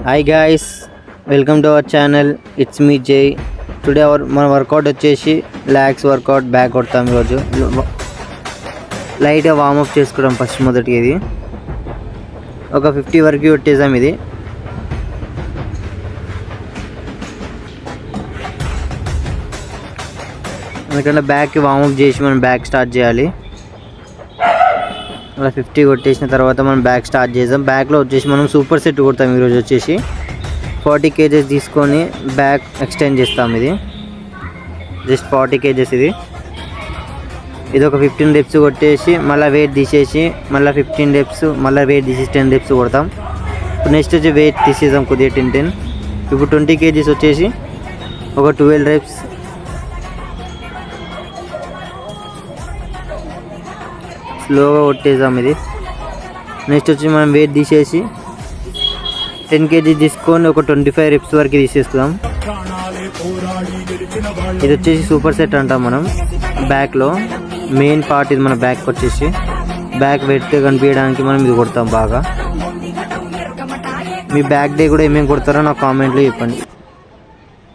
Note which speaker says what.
Speaker 1: Hi guys, welcome to our channel. It's me జై. Today మన work out వచ్చేసి logs work out, back కొడతాం. ఈరోజు లైట్గా వార్మప్ చేసుకోవడం ఫస్ట్. మొదటిగా ఇది ఒక 50 వరకు కొట్టేసాం. ఇది ఎందుకంటే బ్యాక్కి వార్మప్ చేసి మనం బ్యాక్ స్టార్ట్ చేయాలి. అలా 50 కొట్టేసిన తర్వాత మనం బ్యాక్ స్టార్ట్ చేద్దాం. బ్యాక్లో వచ్చేసి మనం సూపర్ సెట్ కొడతాం. ఈరోజు వచ్చేసి 40 kgs తీసుకొని బ్యాక్ ఎక్స్టెండ్ చేస్తాం. ఇది జస్ట్ 40 kgs. ఇది ఒక 15 reps కొట్టేసి మళ్ళీ వెయిట్ తీసేసి మళ్ళీ 15 reps, మళ్ళీ వెయిట్ తీసి 10 reps కొడతాం. ఇప్పుడు నెక్స్ట్ వచ్చి వెయిట్ తీసేద్దాం కొద్దిగా 10. ఇప్పుడు 20 kgs వచ్చేసి ఒక 12 reps, స్లోగా కొట్టేసాం. ఇది నెక్స్ట్ వచ్చి మనం వెయిట్ తీసేసి 10 kg తీసుకొని ఒక 25 reps వరకు తీసేసుకుందాం. ఇది వచ్చేసి సూపర్ సెట్ అంటాం మనం. బ్యాక్లో మెయిన్ పార్ట్ ఇది. మన బ్యాక్ వచ్చేసి బ్యాక్ వెయిట్ కనిపించడానికి మనం ఇది కొడతాం బాగా. మీ బ్యాక్ డే కూడా ఏమేమి కొడతారో నాకు కామెంట్లో చెప్పండి.